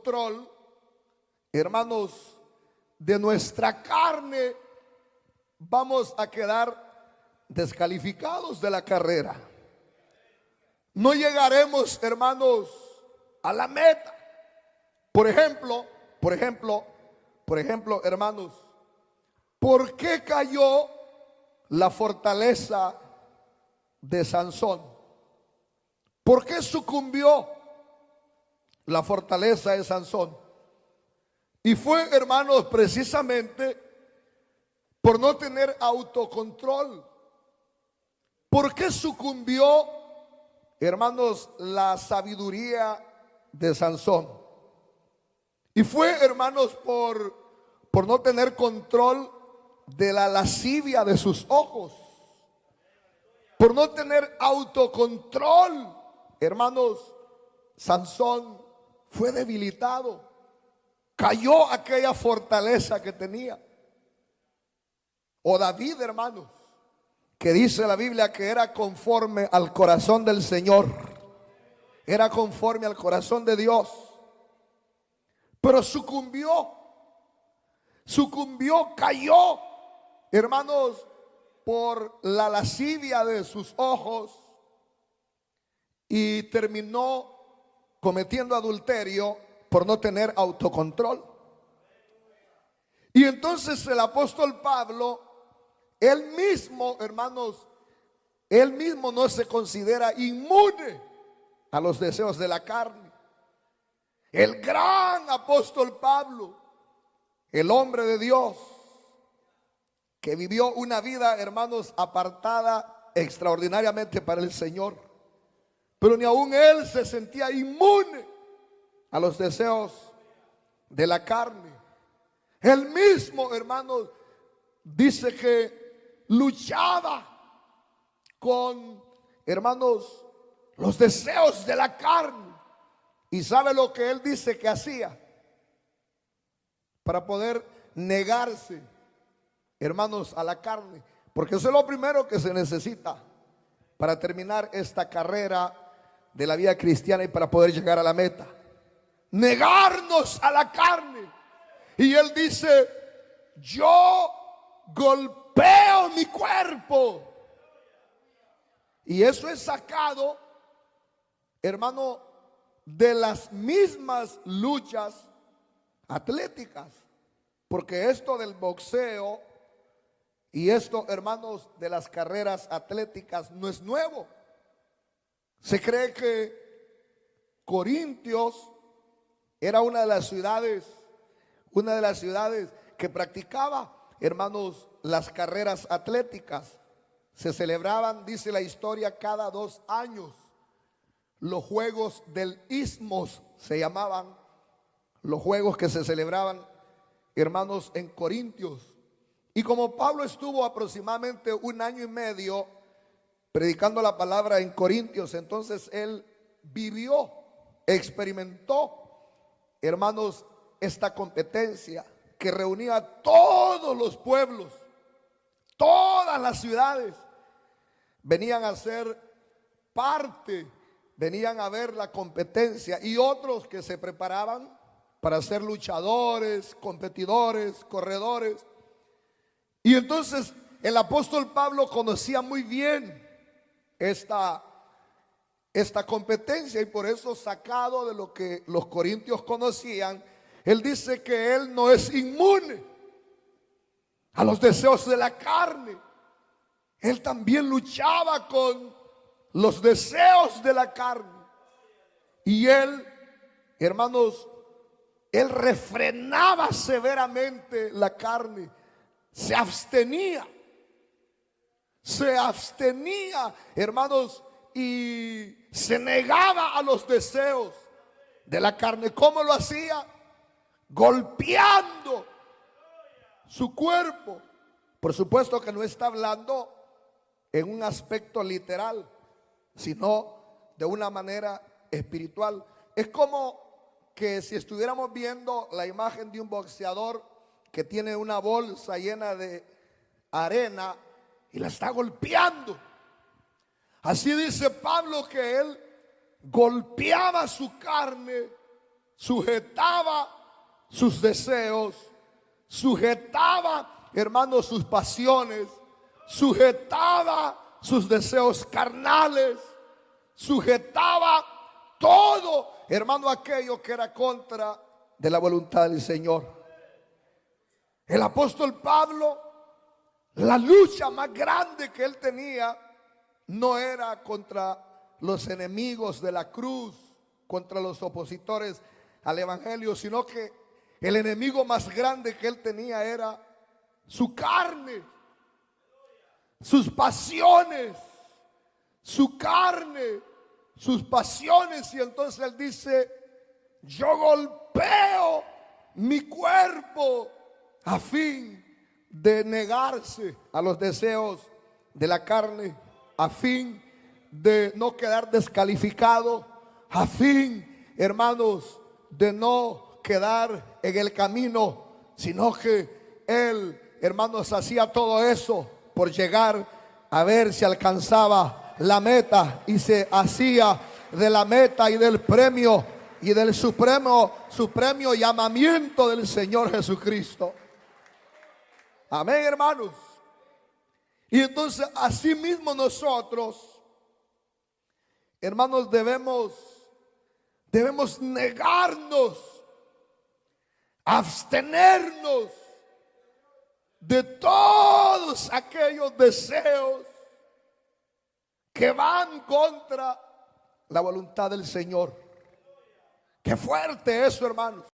control, hermanos, de nuestra carne, vamos a quedar descalificados de la carrera. No llegaremos, hermanos, a la meta. Por ejemplo, hermanos, ¿por qué cayó la fortaleza de Sansón? ¿Por qué sucumbió la fortaleza de Sansón? Y fue, hermanos, precisamente por no tener autocontrol. ¿Por qué sucumbió, hermanos, la sabiduría de Sansón? Y fue, hermanos, por no tener control de la lascivia de sus ojos. Por no tener autocontrol, hermanos, Sansón fue debilitado. Cayó aquella fortaleza que tenía. O David, hermanos, que dice la Biblia que era conforme al corazón del Señor. Era conforme al corazón de Dios. Pero sucumbió, cayó, hermanos, por la lascivia de sus ojos y terminó cometiendo adulterio por no tener autocontrol. Y entonces el apóstol Pablo, él mismo, hermanos, él mismo no se considera inmune a los deseos de la carne. El gran apóstol Pablo, el hombre de Dios, que vivió una vida, hermanos, apartada extraordinariamente para el Señor. Pero ni aún él se sentía inmune a los deseos de la carne. Él mismo, hermanos, dice que luchaba con, hermanos, los deseos de la carne. ¿Y sabe lo que él dice que hacía para poder negarse, hermanos, a la carne? Porque eso es lo primero que se necesita para terminar esta carrera de la vida cristiana y para poder llegar a la meta. Negarnos a la carne. Y él dice: yo golpeo mi cuerpo. Y eso es sacado, hermano, de las mismas luchas atléticas. Porque esto del boxeo y esto, hermanos, de las carreras atléticas no es nuevo. Se cree que Corintios era una de las ciudades que practicaba, hermanos, las carreras atléticas. Se celebraban, dice la historia, cada 2 años. Los juegos del Isthmus se llamaban, los juegos que se celebraban, hermanos, en Corintios. Y como Pablo estuvo aproximadamente 1 año y medio predicando la palabra en Corintios, entonces él vivió, experimentó, hermanos, esta competencia que reunía a todos los pueblos, todas las ciudades. Venían a ser parte, venían a ver la competencia, y otros que se preparaban para ser luchadores, competidores, corredores. Y entonces el apóstol Pablo conocía muy bien esta competencia, y por eso, sacado de lo que los corintios conocían, él dice que él no es inmune a los deseos de la carne. Él también luchaba con los deseos de la carne. Y él, hermanos, él refrenaba severamente la carne. Se abstenía, hermanos, y se negaba a los deseos de la carne. ¿Cómo lo hacía? Golpeando su cuerpo. Por supuesto que no está hablando en un aspecto literal, sino de una manera espiritual. Es como que si estuviéramos viendo la imagen de un boxeador que tiene una bolsa llena de arena y la está golpeando. Así dice Pablo que él golpeaba su carne sujetaba sus deseos, sujetaba, hermanos, sus pasiones, sujetaba sus deseos carnales, sujetaba todo, hermano, aquello que era contra de la voluntad del Señor. El apóstol Pablo, la lucha más grande que él tenía no era contra los enemigos de la cruz, contra los opositores al evangelio, sino que el enemigo más grande que él tenía era su carne, sus pasiones, su carne, sus pasiones. Y entonces él dice: yo golpeo mi cuerpo a fin de negarse a los deseos de la carne, a fin de no quedar descalificado, a fin, hermanos, de no quedar en el camino, sino que él, hermanos, hacía todo eso por llegar a ver si alcanzaba la meta, y se hacía de la meta y del premio y del supremo llamamiento del Señor Jesucristo. Amén, hermanos. Y entonces así mismo nosotros, hermanos, debemos negarnos, abstenernos de todos aquellos deseos que van contra la voluntad del Señor. Qué fuerte eso, hermanos.